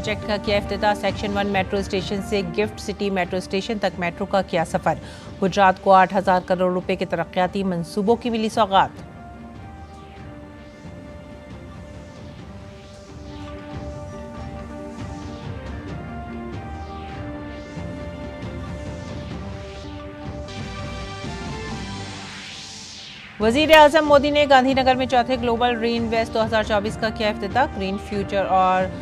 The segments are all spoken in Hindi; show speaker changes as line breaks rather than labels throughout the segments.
प्रोजेक्ट का किया इफ्तिताह। सेक्शन 1 मेट्रो स्टेशन से गिफ्ट सिटी मेट्रो स्टेशन तक मेट्रो का किया सफर। गुजरात को 8,000 करोड़ रुपए के तरक्याती मंसूबों की मिली सौगात। वजीर आजम मोदी ने गांधीनगर में चौथे ग्लोबल री इन्वेस्ट 2024 का किया इफ्तिताह। ग्रीन फ्यूचर और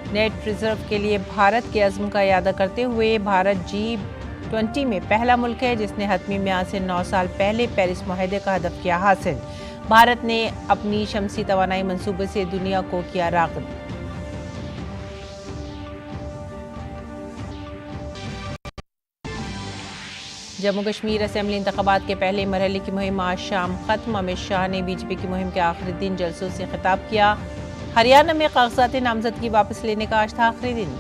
नेट रिजर्व के लिए भारत के अज़्म का यादा करते हुए भारत G20 में पहला मुल्क है जिसने हतमी म्याद से 9 साल पहले पेरिस मुआहदे का हदफ किया हासिल। भारत ने अपनी शमसी तवानाई मंसूबे से दुनिया को किया राग़िब। जम्मू कश्मीर असेंबली इंतखाबात के पहले मरहले की मुहिम आज शाम खत्म। अमित शाह ने बीजेपी की मुहिम के आखिरी दिन जलसों से खिताब किया। हरियाणा में कागजात नामजदगी वापस लेने का आज था आखिरी दिन।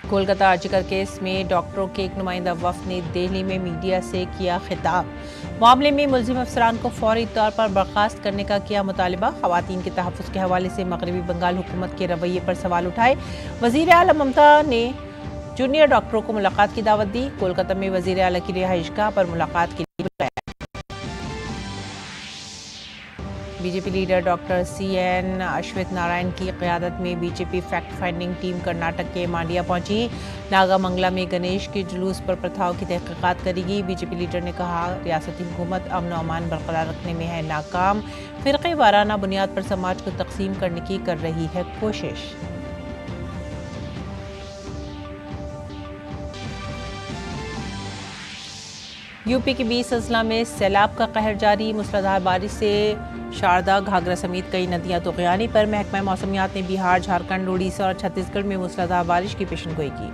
कोलकाता आर्जिकर केस में डॉक्टरों के एक नुमाइंदा वफ्द ने दिल्ली में मीडिया से किया खिताब। मामले में मुलजिम अफसरान को फौरी तौर पर बर्खास्त करने का किया मुतालिबा। खवातीन के तहफ़्फ़ुज़ के हवाले से मगरबी बंगाल हुकूमत के रवैये पर सवाल उठाए। वज़ीर आला ममता ने जूनियर डॉक्टरों को मुलाकात की दावत दी। कोलकाता में वज़ीर आला की रिहाइशगाह पर मुलाकात के लिए बुलाया। BJP leader doctor CN Ashwath Narayan की क़यादत में BJP fact finding team Karnataka के मांडिया पहुंची। नागामंगला में गणेश के जुलूस पर प्रथाओं की तहक़ीक़ात करेगी। बीजेपी लीडर ने कहा, रियासती हुकूमत अमन और अमान बरकरार रखने में है नाकाम। फ़िरक़े वाराना बुनियाद पर समाज को तक़सीम करने की कर रही है कोशिश। यूपी के 20 अजला में सैलाब का कहर जारी। मूसलाधार बारिश से शारदा, घाघरा समेत कई नदियां तुग़यानी पर। महकमा मौसमियात ने बिहार, झारखंड, उड़ीसा और छत्तीसगढ़ में मूसलाधार बारिश की पेशनगोई की।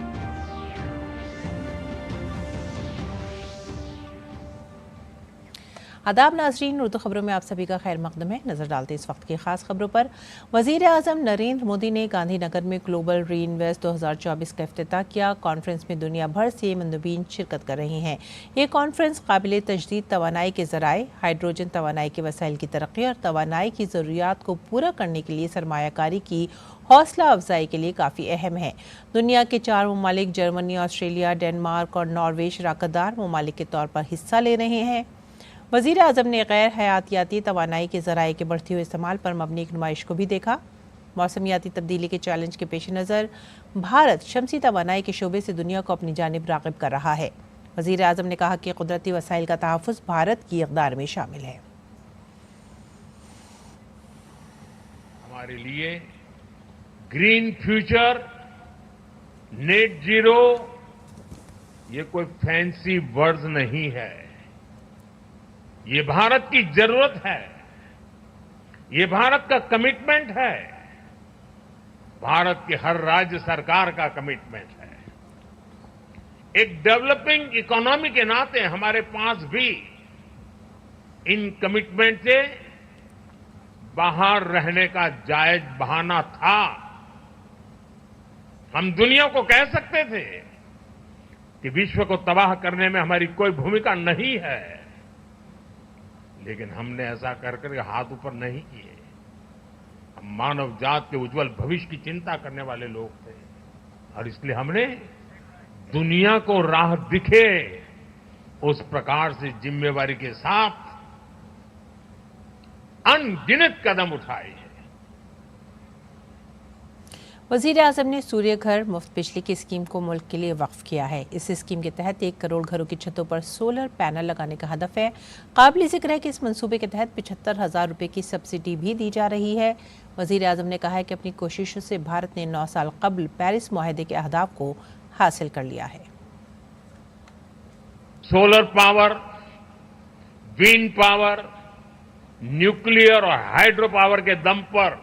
आदाब नाज़रीन, उर्दू खबरों में आप सभी का खैर मकदम है। नजर डालते इस वक्त की खास खबरों पर। वज़ीर आज़म नरेंद्र मोदी ने गांधीनगर में ग्लोबल री इन्वेस्ट 2024 का इफ्तिताह किया। कॉन्फ्रेंस में दुनिया भर से मंदुबीन शिरकत कर रही हैं। ये कॉन्फ्रेंस काबिल तजदीद तवानाई के ज़राए, हाइड्रोजन तवानाई के वसाइल की तरक्की और तवानाई की ज़रूरियात को पूरा करने के लिए सरमायाकारी की हौसला अफजाई के लिए काफ़ी अहम है। दुनिया के 4 ममालिक जर्मनी, ऑस्ट्रेलिया, डेनमार्क और नॉर्वे शराकतदार ममालिक के तौर पर हिस्सा ले रहे हैं। वज़ीर आज़म ने गैर हयातियाती तवानाई के ज़राए के बढ़ते हुए इस्तेमाल पर मबनी एक नुमाइश को भी देखा। मौसमियाती तब्दीली के चैलेंज के पेश नज़र भारत शमसी तवानाई के शोबे से दुनिया को अपनी जानिब राग़िब कर रहा है। वज़ीर आज़म ने कहा कि कुदरती वसाइल का तहफ़्फ़ुज़ भारत की इक़दार में शामिल है।
हमारे लिए ग्रीन फ्यूचर, नेट जीरो ये कोई फैंसी वर्ड्स नहीं है। ये भारत की जरूरत है, ये भारत का कमिटमेंट है, भारत के हर राज्य सरकार का कमिटमेंट है। एक डेवलपिंग इकोनॉमी के नाते हमारे पास भी इन कमिटमेंट से बाहर रहने का जायज बहाना था। हम दुनिया को कह सकते थे कि विश्व को तबाह करने में हमारी कोई भूमिका नहीं है, लेकिन हमने ऐसा कर हाथ ऊपर नहीं किए। हम मानव जात के उज्जवल भविष्य की चिंता करने वाले लोग थे और इसलिए हमने दुनिया को राह दिखे उस प्रकार से जिम्मेवारी के साथ अनगिनत कदम उठाए हैं।
वज़ीर आज़म ने सूर्य घर मुफ्त बिजली की स्कीम को मुल्क के लिए वक्फ किया है। इस स्कीम के तहत 1 करोड़ घरों की छतों पर सोलर पैनल लगाने का हदफ है। काबिल ज़िक्र है कि इस मंसूबे के तहत 75,000 रुपये की सब्सिडी भी दी जा रही है। वज़ीर आज़म ने कहा है कि अपनी कोशिशों से भारत ने 9 साल कबल पेरिस मुआहदे के अहदाफ को हासिल कर लिया है।
Solar power, wind power, nuclear और हाइड्रो पावर के दम पर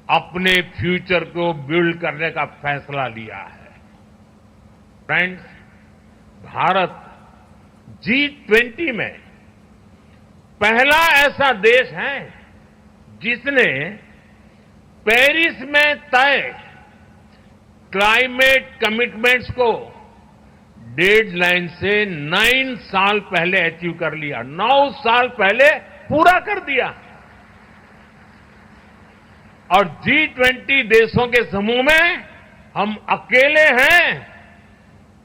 अपने फ्यूचर को बिल्ड करने का फैसला लिया है। फ्रेंड्स, भारत G20 में पहला ऐसा देश है जिसने पेरिस में तय क्लाइमेट कमिटमेंट्स को डेडलाइन से 9 साल पहले अचीव कर लिया, 9 साल पहले पूरा कर दिया। और G20 देशों के समूह में हम अकेले हैं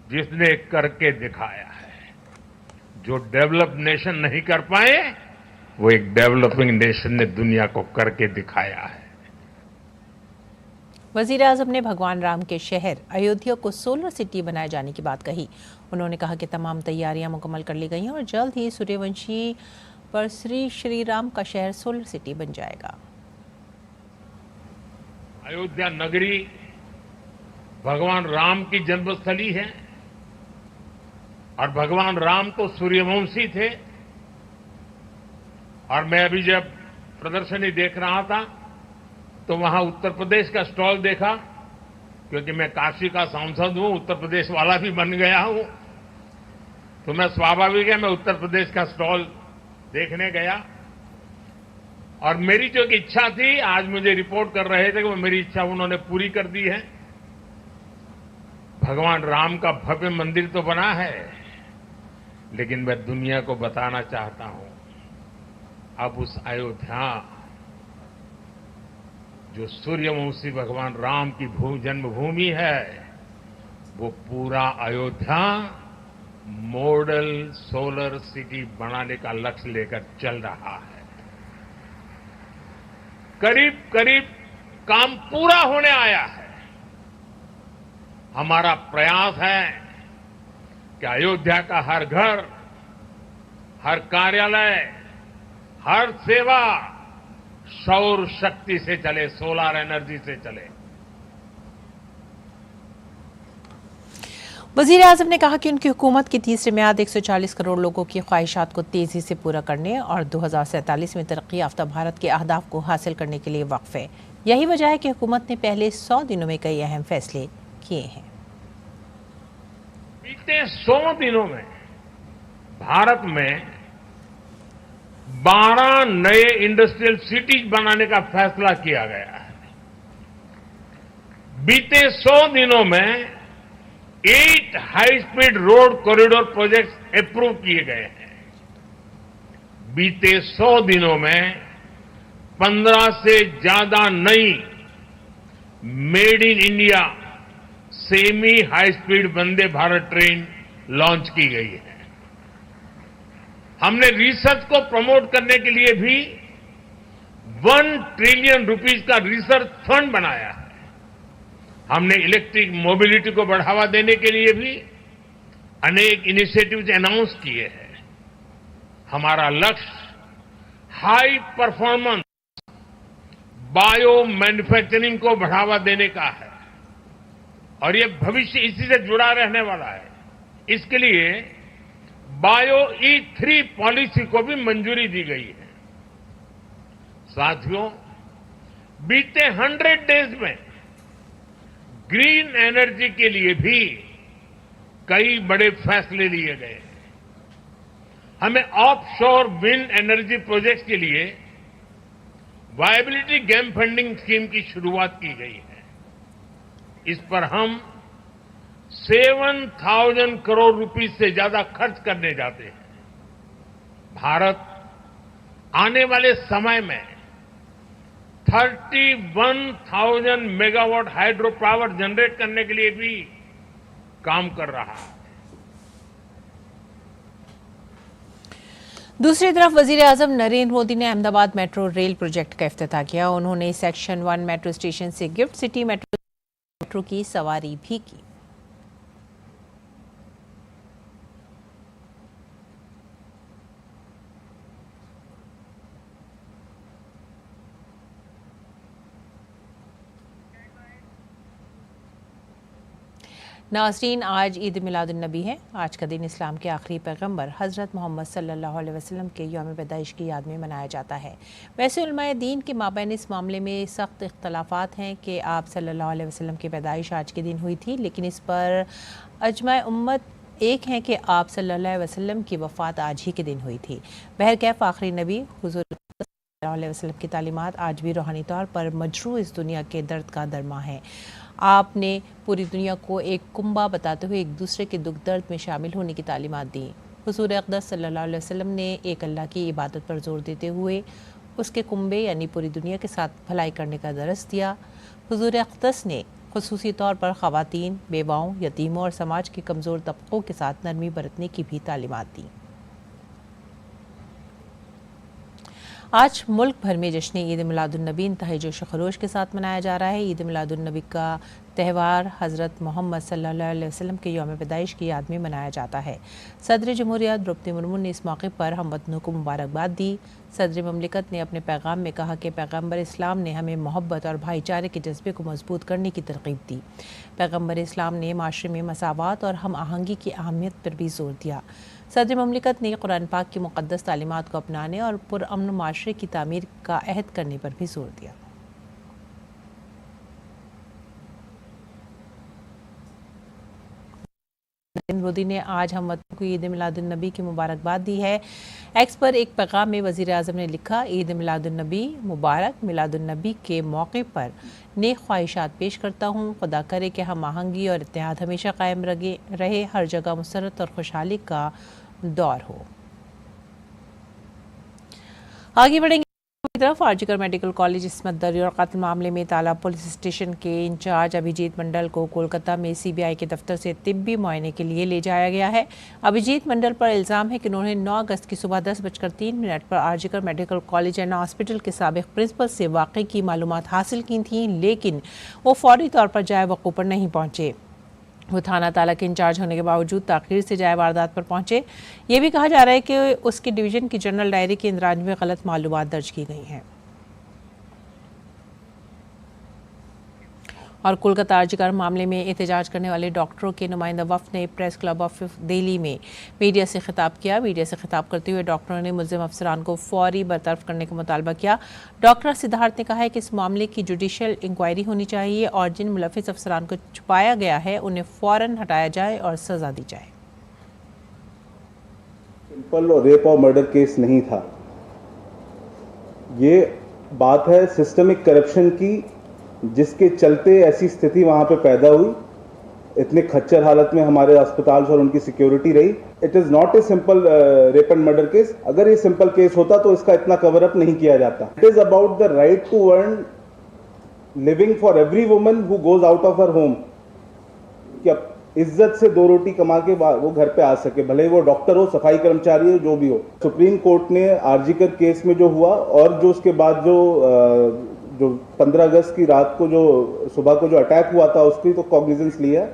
जिसने करके दिखाया है। जो डेवलप नेशन नहीं कर पाए, वो एक डेवलपिंग नेशन ने दुनिया को करके दिखाया है।
वजीर आजम ने भगवान राम के शहर अयोध्या को सोलर सिटी बनाए जाने की बात कही। उन्होंने कहा कि तमाम तैयारियां मुकम्मल कर ली गई हैं और जल्द ही सूर्यवंशी पर श्री राम का शहर सोलर सिटी बन जाएगा।
अयोध्या नगरी भगवान राम की जन्मस्थली है और भगवान राम तो सूर्यवंशी थे। और मैं अभी जब प्रदर्शनी देख रहा था तो वहां उत्तर प्रदेश का स्टॉल देखा, क्योंकि मैं काशी का सांसद हूं, उत्तर प्रदेश वाला भी बन गया हूं, तो मैं स्वाभाविक है मैं उत्तर प्रदेश का स्टॉल देखने गया। और मेरी जो इच्छा थी, आज मुझे रिपोर्ट कर रहे थे कि वो मेरी इच्छा उन्होंने पूरी कर दी है। भगवान राम का भव्य मंदिर तो बना है, लेकिन मैं दुनिया को बताना चाहता हूं, अब उस अयोध्या जो सूर्यवंशी भगवान राम की जन्मभूमि है, वो पूरा अयोध्या मॉडल सोलर सिटी बनाने का लक्ष्य लेकर चल रहा है। करीब करीब काम पूरा होने आया है। हमारा प्रयास है कि अयोध्या का हर घर, हर कार्यालय, हर सेवा सौर शक्ति से चले, सोलर एनर्जी से चले।
वजीर आजम ने कहा कि उनकी हुकूमत की तीसरी मियाद 140 करोड़ लोगों की ख्वाहिशात को तेजी से पूरा करने और 2047 में तरक्की याफ्ता भारत के अहदाफ को हासिल करने के लिए वक्फ है। यही वजह है कि हुकूमत ने पहले 100 दिनों में कई अहम फैसले किए हैं।
बीते 100 दिनों में भारत में 12 नए इंडस्ट्रियल सिटीज बनाने का फैसला किया गया है। बीते 100 दिनों में 8 high speed road corridor projects approve किए गए हैं। बीते 100 दिनों में 15 से ज्यादा नई made in India semi high speed Vande Bharat train launch की गई है। हमने रिसर्च को प्रमोट करने के लिए भी 1 ट्रिलियन रुपीस का रिसर्च फंड बनाया है। हमने इलेक्ट्रिक मोबिलिटी को बढ़ावा देने के लिए भी अनेक इनिशिएटिव्स अनाउंस किए हैं। हमारा लक्ष्य हाई परफॉर्मेंस बायो मैन्युफैक्चरिंग को बढ़ावा देने का है और ये भविष्य इसी से जुड़ा रहने वाला है। इसके लिए बायो E3 पॉलिसी को भी मंजूरी दी गई है। साथियों, बीते 100 डेज में ग्रीन एनर्जी के लिए भी कई बड़े फैसले लिए गए हैं। हमें ऑफशोर विंड एनर्जी प्रोजेक्ट्स के लिए वायबिलिटी गैप फंडिंग स्कीम की शुरुआत की गई है। इस पर हम 7,000 करोड़ रुपीस से ज्यादा खर्च करने जाते हैं। भारत आने वाले समय में 31,000 मेगावाट हाइड्रो पावर जनरेट करने के लिए भी काम कर रहा है।
दूसरी तरफ वजीर आजम नरेंद्र मोदी ने अहमदाबाद मेट्रो रेल प्रोजेक्ट का इफ्तिताह किया। उन्होंने सेक्शन 1 मेट्रो स्टेशन से गिफ्ट सिटी मेट्रो की सवारी भी की। नाज़रीन, आज ईद मिलादुन्नबी है। आज का दिन इस्लाम के आखिरी पैगंबर हज़रत मोहम्मद सल्लल्लाहु अलैहि वसल्लम के यौम पैदाइश की याद में मनाया जाता है। वैसे उलमाए दीन के माबैन इस मामले में सख्त इख्तलाफात हैं कि आप सल्लल्लाहु अलैहि वसल्लम की पैदाइश आज के दिन हुई थी, लेकिन इस पर अजमाए उम्मत एक है कि आप सल्लल्लाहु अलैहि वसल्लम की वफ़ात आज ही के दिन हुई थी। बहरकैफ आखिरी नबी हुज़ूर सल्लल्लाहु अलैहि वसल्लम की तालीमात आज भी रूहानी तौर पर मजरूह इस दुनिया के दर्द का दरमा है। आपने पूरी दुनिया को एक कुंबा बताते हुए एक दूसरे के दुख दर्द में शामिल होने की तालीमात दी। हुजूर अक़दस सल्लल्लाहु अलैहि वसल्लम ने एक अल्लाह की इबादत पर जोर देते हुए उसके कुंबे यानी पूरी दुनिया के साथ भलाई करने का दरस दिया। हुजूर अक़दस ने खुसूसी तौर पर ख़वातीन, बेवाओं, यतीमों और समाज के कमज़ोर तबक़ों के साथ नरमी बरतने की भी तालीमात दी। आज मुल्क भर में जश्न ईद मिलादुन्नबी इंतहाई जोश खरोश के साथ मनाया जा रहा है। ईद मिलादुन्नबी का त्यौहार हज़रत मोहम्मद सल्लल्लाहु अलैहि वसल्लम के यौम पैदाइश की याद में मनाया जाता है। सदर जमहूरिया द्रौपदी मुर्मू ने इस मौके पर हमवतनों को मुबारकबाद दी। सदर ममलिकत ने अपने पैगाम में कहा कि पैगम्बर इस्लाम ने हमें मोहब्बत और भाईचारे के जज्बे को मजबूत करने की तरगीब दी। पैगम्बर इस्लाम ने माशरे में मसावात और हम आहंगी की अहमियत पर भी जोर दिया। सदर ममलिकत ने कुरान पाक की मुक़द्दस तालीमात को अपनाने और पुरअमन माशरे की तामीर का अहद करने पर भी जोर दिया। नरेंद्र मोदी ने आज हमवतनों को ईद मिलादुन्नबी की मुबारकबाद दी है। एक्स पर एक पैगाम में वज़ीर आज़म ने लिखा, ईद मिलादुन्नबी मुबारक। मिलादुन्नबी के मौके पर नेक ख्वाहिशात पेश करता हूँ। खुदा करे कि हम आहंगी और इत्तेहाद हमेशा कायम रहे, हर जगह मुसरत और खुशहाली का दौर हो। आगे बढ़ेंगे की तरफ। आरजीकर मेडिकल कॉलेज इस्मत दरी और कत्ल मामले में ताला पुलिस स्टेशन के इंचार्ज अभिजीत मंडल को कोलकाता में सीबीआई के दफ्तर से तिब्बी मुआयने के लिए ले जाया गया है। अभिजीत मंडल पर इल्ज़ाम है कि उन्होंने 9 अगस्त की सुबह 10:03 पर RG Kar medical college and hospital के साबिक प्रिंसिपल से वाक़े की मालूमात हासिल की थी, लेकिन वो फौरी तौर पर जाए वक़ूफ़ पर नहीं पहुँचे। वो थाना ताला के इंचार्ज होने के बावजूद ताख़ीर से जाए वारदात पर पहुंचे। ये भी कहा जा रहा है कि उसके डिवीज़न की जर्नल डायरी के इंदराज में गलत मालूमात दर्ज की गई हैं। और कोलकाता आरजीकर मामले में एहतजाज करने वाले डॉक्टरों के नुमाइंदा वफ़द ने प्रेस क्लब ऑफ दिल्ली में मीडिया से खिताब किया। मीडिया से खिताब करते हुए डॉक्टरों ने मुल्ज़िम अफसरान को फौरी बरतरफ करने का मुतालबा किया। डॉक्टर सिद्धार्थ ने कहा है कि इस मामले की जुडिशल इंक्वायरी होनी चाहिए और जिन मुलविस अफसरान को छुपाया गया है उन्हें फ़ौरन हटाया जाए और सज़ा दी जाए।
सिंपल और रेप और मर्डर केस नहीं था। ये बात है सिस्टमिक करप्शन की, जिसके चलते ऐसी स्थिति वहां पे पैदा हुई। इतने खच्चर हालत में हमारे अस्पताल और उनकी सिक्योरिटी रही। It is not a simple rape and murder case. अगर ये सिंपल केस होता तो इसका इतना कवर अप नहीं किया जाता। It is about the right to earn living for every woman who goes out of her home, कि इज्जत से 2 रोटी कमा के वो घर पे आ सके, भले ही वो डॉक्टर हो, सफाई कर्मचारी हो, जो भी हो। सुप्रीम कोर्ट ने आरजीकर केस में जो हुआ और जो उसके बाद जो 15 अगस्त की रात को जो सुबह को जो अटैक हुआ था उसकी तो कॉग्निजेंस लिया,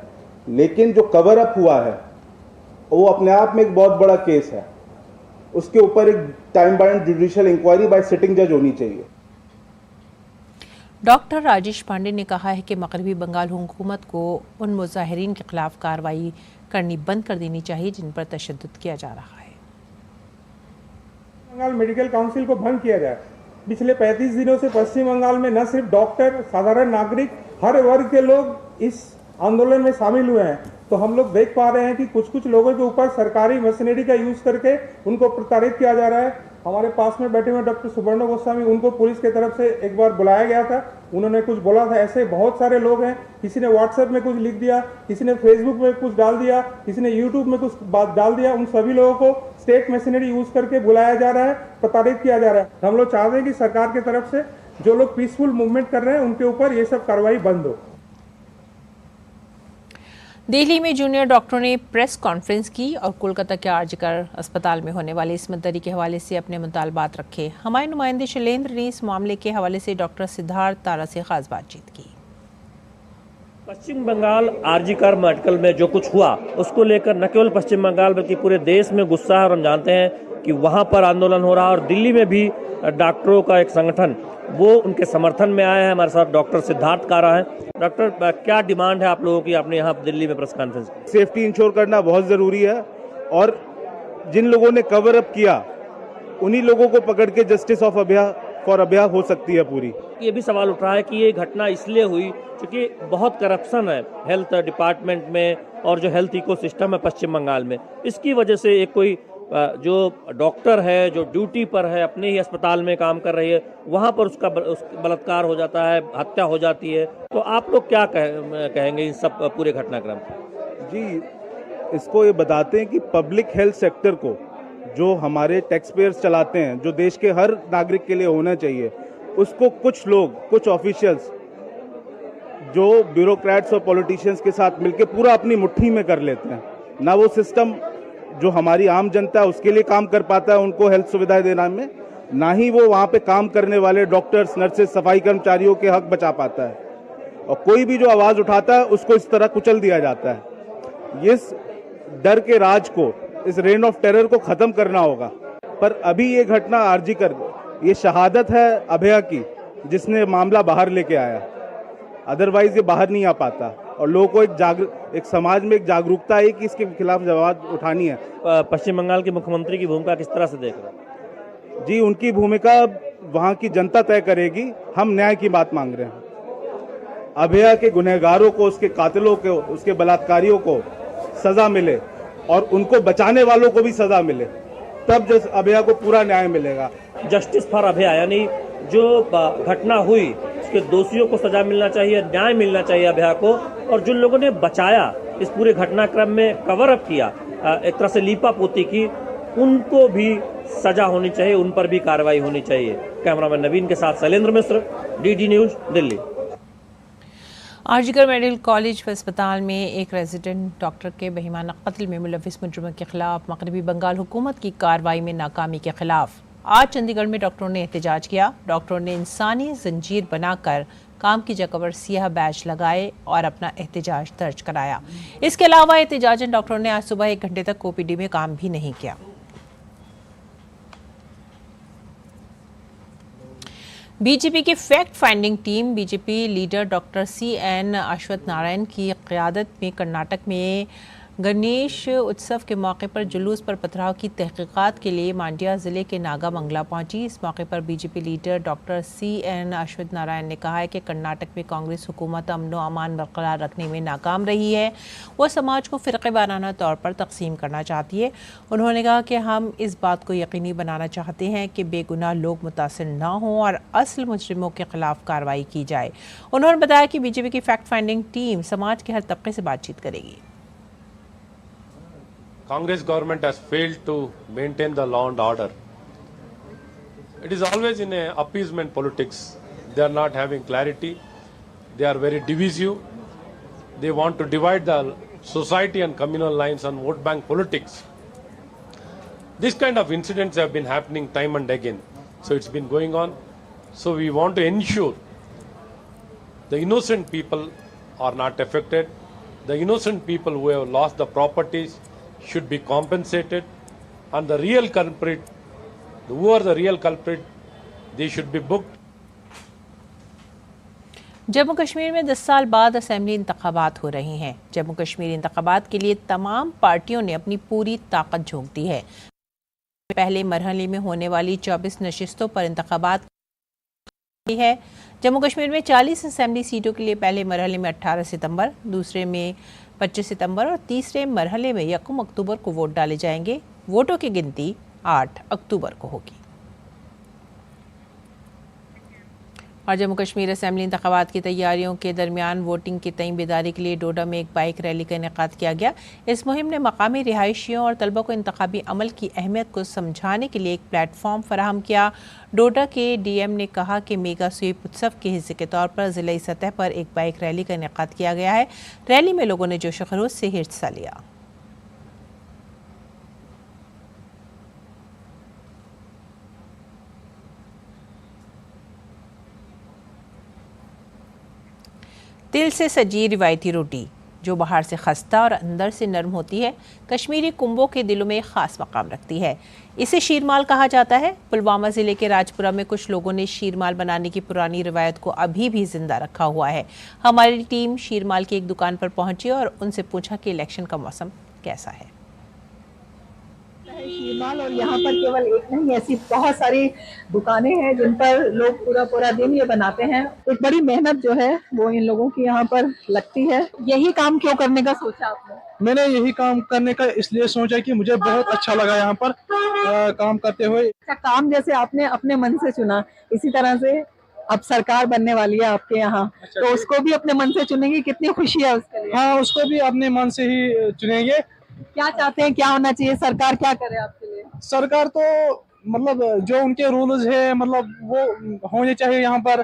लेकिन जो कवर अप हुआ है वो अपने आप में एक बहुत बड़ा केस है। उसके ऊपर एक time bound judicial inquiry by sitting जज होनी चाहिए।
डॉक्टर राजेश पांडे ने कहा है कि मगरबी बंगाल हुकूमत को उन मुजाहिरीन के खिलाफ कार्रवाई करनी बंद कर देनी चाहिए जिन पर तशद्दुद किया जा रहा है।
बंगाल मेडिकल काउंसिल को भंग किया जाए। पिछले 35 दिनों से पश्चिम बंगाल में न सिर्फ डॉक्टर, साधारण नागरिक, हर वर्ग के लोग इस आंदोलन में शामिल हुए हैं। तो हम लोग देख पा रहे हैं कि कुछ लोगों के ऊपर सरकारी मशीनरी का यूज करके उनको प्रताड़ित किया जा रहा है। हमारे पास में बैठे हुए डॉक्टर सुवर्ण गोस्वामी, उनको पुलिस की तरफ से एक बार बुलाया गया था, उन्होंने कुछ बोला था। ऐसे बहुत सारे लोग हैं, किसी ने व्हाट्सएप में कुछ लिख दिया, किसी ने फेसबुक में कुछ डाल दिया, किसी ने यूट्यूब में कुछ बात डाल दिया। उन सभी लोगों को स्टेट मशीनरी यूज करके बुलाया जा रहा है, प्रताड़ित किया जा रहा है। हम लोग चाहते हैं कि सरकार की तरफ से जो लोग पीसफुल मूवमेंट कर रहे हैं उनके ऊपर ये सब कार्रवाई बंद हो।
दिल्ली में जूनियर डॉक्टरों ने प्रेस कॉन्फ्रेंस की और कोलकाता के आरजीकर अस्पताल में होने वाली इस्मत दरी के हवाले से अपने मुतालबात रखे। हमारे नुमाइंदे शैलेंद्र ने इस मामले के हवाले से डॉक्टर सिद्धार्थ तारा से खास बातचीत की।
पश्चिम बंगाल आरजीकर मेडिकल में जो कुछ हुआ उसको लेकर न केवल पश्चिम बंगाल बल्कि पूरे देश में गुस्सा है और हम जानते हैं कि वहाँ पर आंदोलन हो रहा है। और दिल्ली में भी डॉक्टरों का एक संगठन वो उनके समर्थन में आया है। हमारे साथ डॉक्टर सिद्धार्थ कारा है। डॉक्टर, क्या डिमांड है आप लोगों की? आपने यहाँ दिल्ली में प्रेस कॉन्फ्रेंस की।
सेफ्टी इंश्योर करना बहुत जरूरी है और जिन लोगों ने कवर अप किया उन्हीं लोगों को पकड़ के जस्टिस ऑफ अभया हो सकती है पूरी।
ये भी सवाल उठ रहा है कि ये घटना इसलिए हुई क्योंकि बहुत करप्शन है हेल्थ डिपार्टमेंट में और जो हेल्थ इकोसिस्टम है पश्चिम बंगाल में, इसकी वजह से एक कोई जो डॉक्टर है, जो ड्यूटी पर है, अपने ही अस्पताल में काम कर रही है, वहाँ पर उसका बलात्कार हो जाता है, हत्या हो जाती है। तो आप लोग क्या कहेंगे इन सब पूरे घटनाक्रम?
जी, इसको ये बताते हैं कि पब्लिक हेल्थ सेक्टर को जो हमारे टैक्स पेयर्स चलाते हैं, जो देश के हर नागरिक के लिए होना चाहिए, उसको कुछ लोग, कुछ ऑफिशियल्स जो ब्यूरोक्रेट्स और पॉलिटिशियंस के साथ मिलकर पूरा अपनी मुट्ठी में कर लेते हैं। ना वो सिस्टम जो हमारी आम जनता है उसके लिए काम कर पाता है, उनको हेल्थ सुविधाएं देना में, ना ही वो वहाँ पे काम करने वाले डॉक्टर्स, नर्सेस, सफाई कर्मचारियों के हक बचा पाता है। और कोई भी जो आवाज़ उठाता है उसको इस तरह कुचल दिया जाता है। इस डर के राज को, इस रेन ऑफ टेरर को खत्म करना होगा। पर अभी ये घटना आरजी कर, ये शहादत है अभया की, जिसने मामला बाहर लेके आया, अदरवाइज ये बाहर नहीं आ पाता। और लोगों को एक समाज में एक जागरूकता है कि इसके खिलाफ आवाज उठानी है।
पश्चिम बंगाल के मुख्यमंत्री की भूमिका किस तरह से देख रहे हैं?
जी, उनकी भूमिका वहाँ की जनता तय करेगी। हम न्याय की बात मांग रहे हैं। अभया के गुनहगारों को, उसके कातिलों को, उसके बलात्कारियों को सजा मिले और उनको बचाने वालों को भी सजा मिले, तब जब अभया को पूरा न्याय मिलेगा।
जस्टिस फॉर अभया, यानी जो घटना हुई उसके दोषियों को सजा मिलना चाहिए, न्याय मिलना चाहिए अभया को, और जिन लोगों ने बचाया, इस पूरे घटनाक्रम में कवर अप किया, एक तरह से लीपापोती की, उनको भी सजा होनी चाहिए, उन पर भी कार्रवाई होनी चाहिए। कैमरामैन नवीन के साथ Shailendra Mishra, DD News, Delhi.
RG Kar medical college व अस्पताल में एक रेजिडेंट डॉक्टर के बेईमाना कत्ल में मुलविस मुजरिमों के खिलाफ मगरबी बंगाल हुकूमत की कार्रवाई में नाकामी के खिलाफ आज चंडीगढ़ में डॉक्टरों ने एहतजाज किया। डॉक्टरों ने इंसानी जंजीर बनाकर काम की जगह पर सियाह बैज लगाए और अपना एहतजाज दर्ज कराया। इसके अलावा एहतजाजन डॉक्टरों ने आज सुबह 1 घंटे तक ओपीडी में काम भी नहीं किया। बीजेपी की fact finding team BJP leader doctor CN Ashwath Narayan की क़यादत में कर्नाटक में गणेश उत्सव के मौके पर जुलूस पर पथराव की तहकीकात के लिए मांड्या ज़िले के नागामंगला पहुंची। इस मौके पर BJP leader doctor CN Ashwath Narayan ने कहा है कि कर्नाटक में कांग्रेस हुकूमत अमन व अमान बरकरार रखने में नाकाम रही है। वो समाज को फ़िरक़े वाराना तौर पर तकसीम करना चाहती है। उन्होंने कहा कि हम इस बात को यकीनी बनाना चाहते हैं कि बेगुनाह लोग मुतासिर न हों और असल मुजरिमों के खिलाफ कार्रवाई की जाए। उन्होंने बताया कि बीजेपी की फैक्ट फाइंडिंग टीम समाज के हर तबके से बातचीत करेगी।
Congress government has failed to maintain the law and order. It is always in a appeasement politics. They are not having clarity. They are very divisive. They want to divide the society and communal lines on vote bank politics. This kind of incidents have been happening time and again. So it's been going on. So we want to ensure the innocent people are not affected. The innocent people who have lost the properties should be compensated, and the real culprit, who are the real culprit, they should be booked.
Jammu Kashmir में 10 साल बाद असेंबली इंतखाबात हो रही हैं। जम्मू कश्मीर इंतखाबात के लिए तमाम पार्टियों ने अपनी पूरी ताकत झोंक दी है। पहले मरहले में होने वाली 24 नशिस्तों पर इंतखाबात है। जम्मू कश्मीर में 40 असेंबली सीटों के लिए पहले मरहले में 18 सितंबर, दूसरे में 25 सितंबर और तीसरे मरहले में 1 अक्टूबर को वोट डाले जाएंगे। वोटों की गिनती 8 अक्टूबर को होगी। और जम्मू कश्मीर असेंबली इंतखाबात की तैयारियों के दरमियान वोटिंग की तय बेदारी के लिए डोडा में एक बाइक रैली का इनेकाद किया गया। इस मुहिम ने मकामी रिहायशियों और तलबा को इंतखाबी अमल की अहमियत को समझाने के लिए एक प्लेटफॉर्म फराहम किया। डोडा के DM ने कहा कि मेगा स्वीप उत्सव के हिस्से के तौर पर ज़िलाई सतह पर एक बाइक रैली का इनेकाद किया गया है। रैली में लोगों ने जोश खरोश से हिस्सा लिया। तिल से सजी रिवायती रोटी जो बाहर से खस्ता और अंदर से नरम होती है, कश्मीरी कुंबों के दिलों में ख़ास मकाम रखती है। इसे शीरमाल कहा जाता है। पुलवामा ज़िले के राजपुरा में कुछ लोगों ने शीरमाल बनाने की पुरानी रिवायत को अभी भी जिंदा रखा हुआ है। हमारी टीम शीरमाल की एक दुकान पर पहुंची और उनसे पूछा कि इलेक्शन का मौसम कैसा है।
शीरमाल और यहाँ पर केवल एक नहीं, ऐसी बहुत सारी दुकानें हैं जिन पर लोग पूरा पूरा दिन ये बनाते हैं। एक बड़ी मेहनत जो है वो इन लोगों की यहाँ पर लगती है। यही काम क्यों करने का सोचा आपने?
मैंने यही काम करने का इसलिए सोचा कि मुझे बहुत अच्छा लगा यहाँ पर काम करते हुए।
अच्छा, काम जैसे आपने अपने मन से चुना, इसी तरह से अब सरकार बनने वाली है आपके यहाँ, तो उसको भी अपने मन से चुनेंगे। कितनी खुशी है उसके लिए?
हाँ, उसको भी अपने मन से ही चुनेंगे।
क्या चाहते हैं, क्या होना चाहिए, सरकार क्या करे आपके लिए?
सरकार तो मतलब जो उनके रूल्स है मतलब वो होने चाहिए यहाँ पर।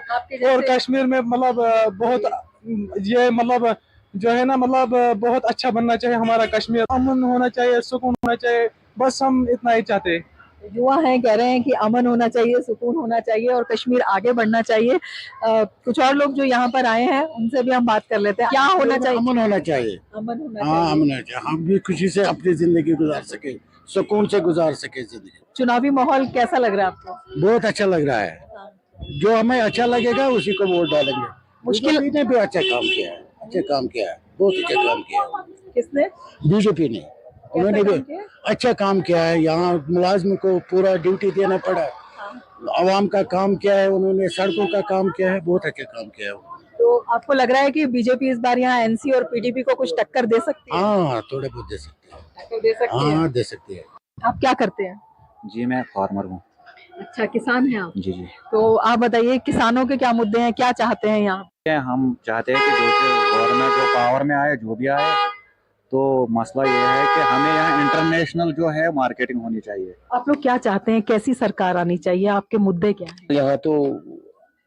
और कश्मीर में मतलब बहुत ये मतलब जो है ना मतलब बहुत अच्छा बनना चाहिए हमारा कश्मीर। अमन होना चाहिए, सुकून होना चाहिए, बस हम इतना ही चाहते हैं।
युवा हैं, कह रहे हैं कि अमन होना चाहिए, सुकून होना चाहिए और कश्मीर आगे बढ़ना चाहिए। कुछ और लोग जो यहाँ पर आए हैं उनसे भी हम बात कर लेते हैं। क्या होना चाहिए?
अमन होना चाहिए।
अमन होना
हाँ,
चाहिए।
अमन होना चाहिए। हम भी खुशी से अपनी जिंदगी गुजार सके, सुकून से गुजार सके जिंदगी।
चुनावी माहौल कैसा लग रहा है आपको?
बहुत अच्छा लग रहा है। जो हमें अच्छा लगेगा उसी को वोट डालेंगे।
मुश्किल
ने भी अच्छा काम किया है, बहुत अच्छा काम किया है।
किसने?
बीजेपी ने, उन्होंने भी अच्छा काम किया है। यहाँ मुलाजिम को पूरा ड्यूटी देना पड़ा, आवाम का काम किया है उन्होंने, सड़कों का काम किया है, बहुत अच्छा काम किया है।
तो आपको लग रहा है कि बीजेपी इस बार यहाँ एनसी और पीडीपी को कुछ टक्कर दे सकती है?
हाँ, थोड़े बहुत दे सकते हैं।
टक्कर दे सकती है।
हाँ, दे सकती है।
आप क्या करते हैं?
जी, मैं फार्मर हूँ।
अच्छा, किसान हैं आप?
जी जी।
तो आप बताइए, किसानों के क्या मुद्दे हैं, क्या चाहते हैं यहाँ?
हम चाहते हैं कि जो गवर्नमेंट जो पावर में आए, जो भी आए, तो मसला ये है कि हमें यहाँ इंटरनेशनल जो है मार्केटिंग होनी चाहिए।
आप लोग क्या चाहते हैं, कैसी सरकार आनी चाहिए, आपके मुद्दे क्या हैं?
यहाँ तो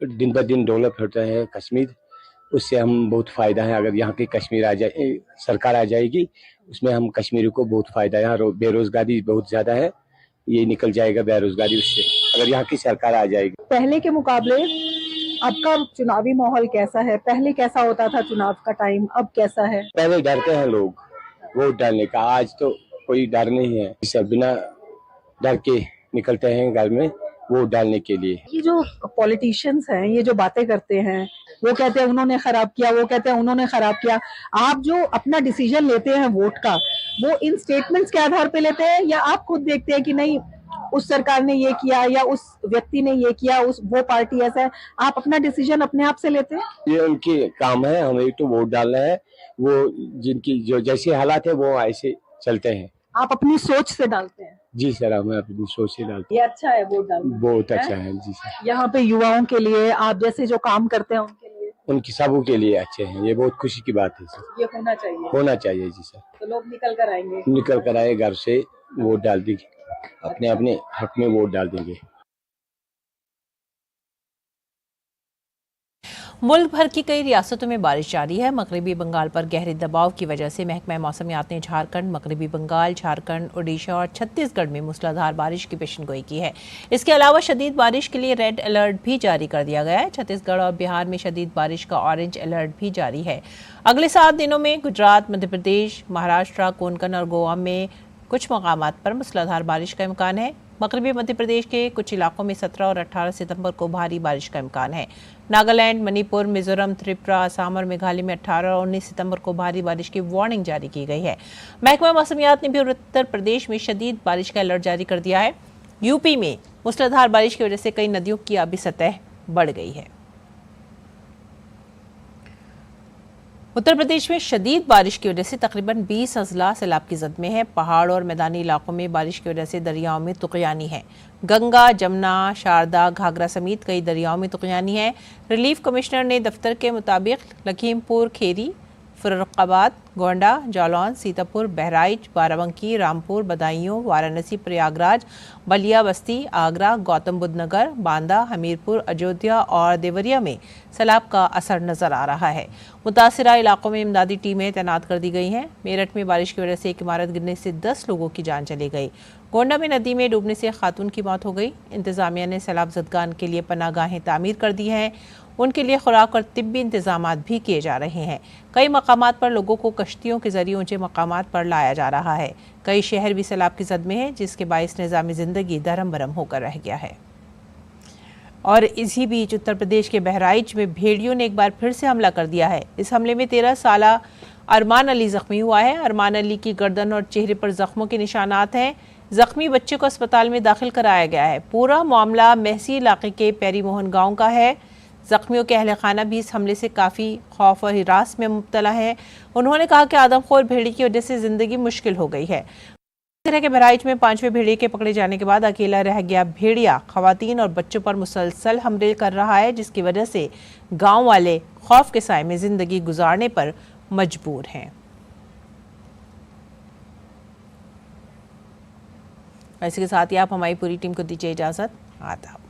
दिन ब दिन डेवलप होता है कश्मीर, उससे हम बहुत फायदा है। अगर यहाँ की कश्मीर आ जाए, सरकार आ जाएगी, उसमें हम कश्मीरी को बहुत फायदा है। यहाँ बेरोजगारी बहुत ज्यादा है, ये निकल जाएगा बेरोजगारी उससे, अगर यहाँ की सरकार आ जाएगी।
पहले के मुकाबले आपका चुनावी माहौल कैसा है? पहले कैसा होता था चुनाव का टाइम, अब कैसा है?
पहले डरते हैं लोग वोट डालने का, आज तो कोई डर नहीं है। इसे बिना डर के निकलते हैं घर में वोट डालने के लिए।
ये जो पॉलिटिशियंस हैं, ये जो बातें करते हैं, वो कहते हैं उन्होंने खराब किया, वो कहते हैं उन्होंने खराब किया। आप जो अपना डिसीजन लेते हैं वोट का, वो इन स्टेटमेंट्स के आधार पे लेते हैं या आप खुद देखते हैं कि नहीं उस सरकार ने ये किया या उस व्यक्ति ने ये किया, वो पार्टी ऐसा है? आप अपना डिसीजन अपने आप से लेते हैं?
ये उनके काम है, हमें तो वोट डालना है। वो जिनकी जो जैसे हालात है वो ऐसे चलते हैं।
आप अपनी सोच से डालते हैं?
जी सर, हमें अपनी सोच से डालते
ये अच्छा है वोट डालना?
बहुत अच्छा है जी सर।
यहाँ पे युवाओं के लिए, आप जैसे जो काम करते हैं उनके लिए,
उनकी सबों के लिए अच्छे हैं, ये बहुत खुशी की बात है सर।
ये होना चाहिए।
होना चाहिए जी सर।
तो लोग निकल कर आएंगे?
निकल कर आए, घर से वोट डाल देंगे, अपने अपने हक में वोट डाल देंगे।
मुल्क भर की कई रियासतों में बारिश जारी है। मगरबी बंगाल पर गहरे दबाव की वजह से महकमा मौसमियात ने झारखंड, मगरबी बंगाल, झारखंड, उड़ीसा और छत्तीसगढ़ में मूसलाधार बारिश की पेशेनगोई की है। इसके अलावा शदीद बारिश के लिए रेड अलर्ट भी जारी कर दिया गया है। छत्तीसगढ़ और बिहार में शदीद बारिश का ऑरेंज अलर्ट भी जारी है। अगले 7 दिनों में गुजरात, मध्य प्रदेश, महाराष्ट्र, कोंकण और गोवा में कुछ मकामात पर मूसलाधार बारिश का इम्कान है। मगरबी मध्य प्रदेश के कुछ इलाकों में 17 और 18 सितंबर को भारी बारिश का इम्कान है। नागालैंड, मणिपुर, मिजोरम, त्रिपुरा, असम और मेघालय में 18 और 19 सितंबर को भारी बारिश की वार्निंग जारी की गई है। महकमा मौसमियात ने भी उत्तर प्रदेश में शदीद बारिश का अलर्ट जारी कर दिया है। यूपी में मूसलाधार बारिश की वजह से कई नदियों की आबी सतह बढ़ गई है। उत्तर प्रदेश में शदीद बारिश की वजह से तकरीबन 20 अजला सैलाब की जद में है। पहाड़ और मैदानी इलाकों में बारिश की वजह से दरियाओं में तुग़यानी है। गंगा, जमुना, शारदा, घाघरा समेत कई दरियाओं में तुग़यानी है। रिलीफ कमिश्नर ने दफ्तर के मुताबिक लखीमपुर खेरी, फर्रुखाबाद, गोंडा, जालौन, सीतापुर, बहराइच, बाराबंकी, रामपुर, बदायूं, वाराणसी, प्रयागराज, बलिया, बस्ती, आगरा, गौतम बुद्ध नगर, बांदा, हमीरपुर, अयोध्या और देवरिया में सैलाब का असर नजर आ रहा है। मुतासिरा इलाकों में इमदादी टीमें तैनात कर दी गई हैं। मेरठ में बारिश की वजह से एक इमारत गिरने से 10 लोगों की जान चली गई। गोंडा में नदी में डूबने से खातून की मौत हो गई। इंतजामिया ने सैलाब ज़दगान के लिए पनाहगाहें तामीर कर दी हैं। उनके लिए खुराक और तिब्बी इंतजामात भी किए जा रहे हैं। कई मकामात पर लोगों को कश्तियों के जरिए ऊंचे मकामात पर लाया जा रहा है। कई शहर भी सैलाब की जद में है, जिसके बाइस निज़ामी ज़िंदगी दरम बरम होकर रह गया है। और इसी बीच उत्तर प्रदेश के बहराइच में भेड़ियों ने एक बार फिर से हमला कर दिया है। इस हमले में 13 साला अरमान अली जख्मी हुआ है। अरमान अली की गर्दन और चेहरे पर जख्मों के निशानात हैं। जख्मी बच्चे को अस्पताल में दाखिल कराया गया है। पूरा मामला महसी इलाके के पेरी मोहन गांव का है। जख्मियों के अहले खाना भी इस हमले से काफ़ी खौफ और हिरास में मुब्तला है। उन्होंने कहा कि आदमखोर भेड़ी की वजह से ज़िंदगी मुश्किल हो गई है। इस तरह के बहराइच में 5वें भेड़िए के पकड़े जाने के बाद अकेला रह गया भेड़िया खवातीन और बच्चों पर मुसलसल हमले कर रहा है, जिसकी वजह से गाँव वाले खौफ के साए में ज़िंदगी गुजारने पर मजबूर हैं। इसी के साथ ही आप हमारी पूरी टीम को दीजिए इजाज़त। आदाब।